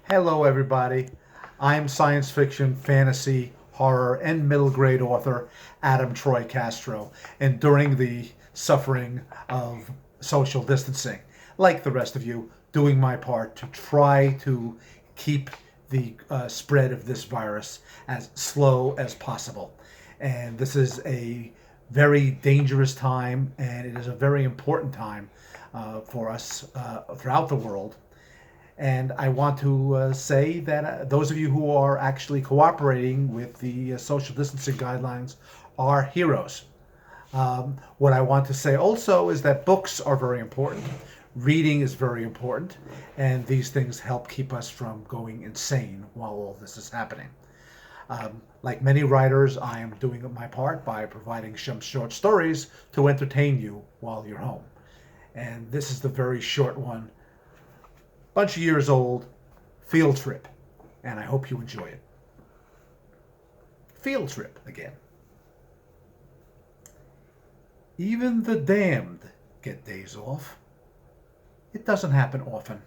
Hello, everybody. I'm science fiction, fantasy, horror, and middle grade author Adam Troy Castro, enduring the suffering of social distancing, like the rest of you, doing my part to try to keep the spread of this virus as slow as possible. And this is a very dangerous time, and it is a very important time for us throughout the world. And I want to say that those of you who are actually cooperating with the social distancing guidelines are heroes. What I want to say also is that books are very important. Reading is very important. And these things help keep us from going insane while all this is happening. Like many writers, I am doing my part by providing some short stories to entertain you while you're home. And this is the very short one, bunch of years old, Field Trip, and I hope you enjoy it. Field Trip again. Even the damned get days off. It doesn't happen often.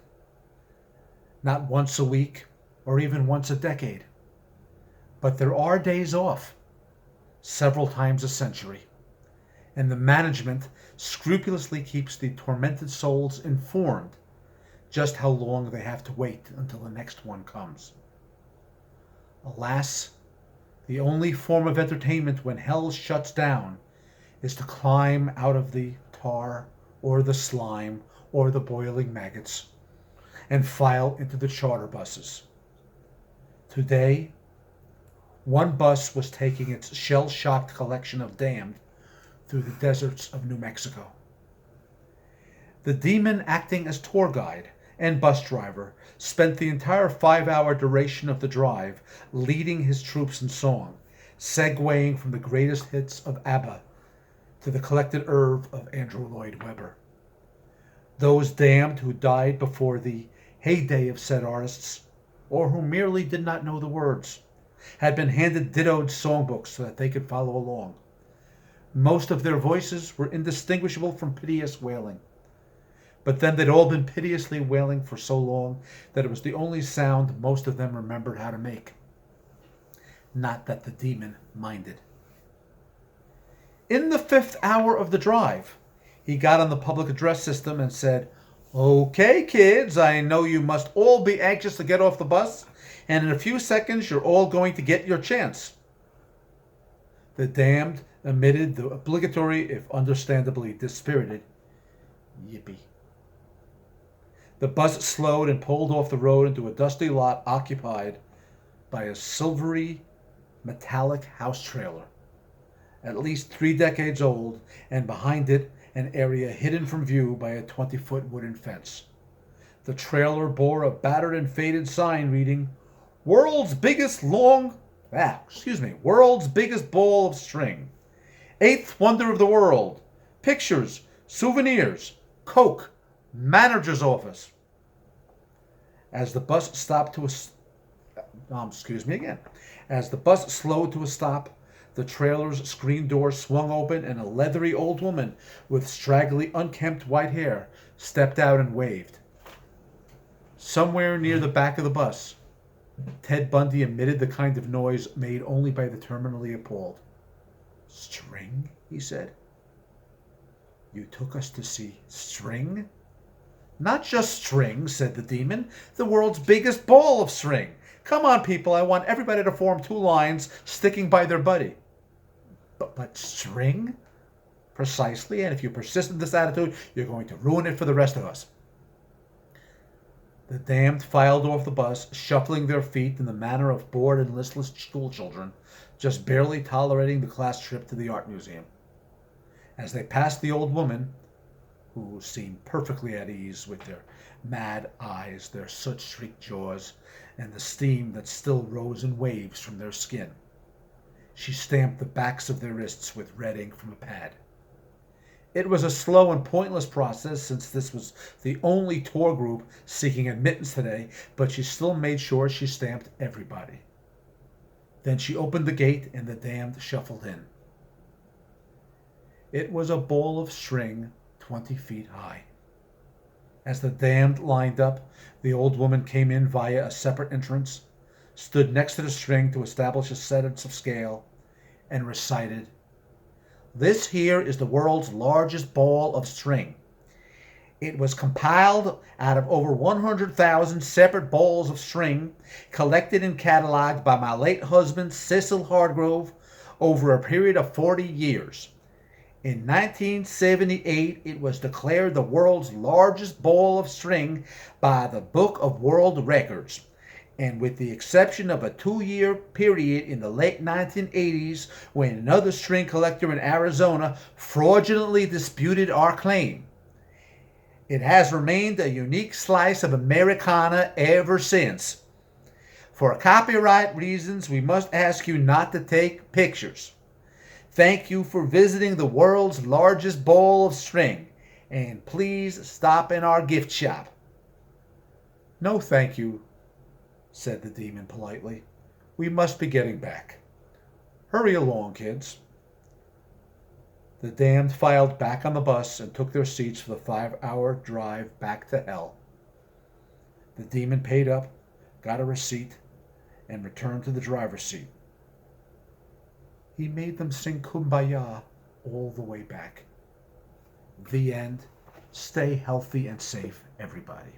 Not once a week or even once a decade. But there are days off, several times a century. And the management scrupulously keeps the tormented souls informed just how long they have to wait until the next one comes. Alas, the only form of entertainment when hell shuts down is to climb out of the tar or the slime or the boiling maggots and file into the charter buses. Today, one bus was taking its shell-shocked collection of damned through the deserts of New Mexico. The demon acting as tour guide and bus driver spent the entire 5-hour duration of the drive leading his troops in song, segueing from the greatest hits of ABBA to the collected oeuvre of Andrew Lloyd Webber. Those damned who died before the heyday of said artists, or who merely did not know the words, had been handed dittoed songbooks so that they could follow along. Most of their voices were indistinguishable from piteous wailing. But then they'd all been piteously wailing for so long that it was the only sound most of them remembered how to make. Not that the demon minded. In the 5th hour of the drive, he got on the public address system and said, "Okay, kids, I know you must all be anxious to get off the bus, and in a few seconds you're all going to get your chance." The damned emitted the obligatory, if understandably dispirited, yippee. The bus slowed and pulled off the road into a dusty lot occupied by a silvery, metallic house trailer, at least 3 decades old, and behind it an area hidden from view by a 20-foot wooden fence. The trailer bore a battered and faded sign reading, World's biggest ball of string. 8th wonder of the world. Pictures, souvenirs, Coke, manager's office. As the bus stopped to As the bus slowed to a stop, the trailer's screen door swung open and a leathery old woman with straggly, unkempt white hair stepped out and waved. Somewhere near the back of the bus, Ted Bundy emitted the kind of noise made only by the terminally appalled. "String?" he said. "You took us to see string?" "Not just string," said the demon. "The world's biggest ball of string. Come on, people, I want everybody to form 2 lines sticking by their buddy." But string?" "Precisely, and if you persist in this attitude, you're going to ruin it for the rest of us." The damned filed off the bus, shuffling their feet in the manner of bored and listless school children, just barely tolerating the class trip to the art museum. As they passed the old woman, who seemed perfectly at ease with their mad eyes, their soot-streaked jaws, and the steam that still rose in waves from their skin, she stamped the backs of their wrists with red ink from a pad. It was a slow and pointless process, since this was the only tour group seeking admittance today, but she still made sure she stamped everybody. Then she opened the gate and the damned shuffled in. It was a ball of string 20 feet high. As the damned lined up, the old woman came in via a separate entrance, stood next to the string to establish a set of scale, and recited, "This here is the world's largest ball of string. It was compiled out of over 100,000 separate balls of string collected and cataloged by my late husband, Cecil Hardgrove, over a period of 40 years. In 1978, it was declared the world's largest ball of string by the Book of World Records. And with the exception of a 2-year period in the late 1980s when another string collector in Arizona fraudulently disputed our claim, it has remained a unique slice of Americana ever since. For copyright reasons, we must ask you not to take pictures. Thank you for visiting the world's largest ball of string, and please stop in our gift shop." "No, thank you," said the demon politely. "We must be getting back. Hurry along, kids." The damned filed back on the bus and took their seats for the 5-hour drive back to hell. The demon paid up, got a receipt, and returned to the driver's seat. He made them sing Kumbaya all the way back. The end. Stay healthy and safe, everybody.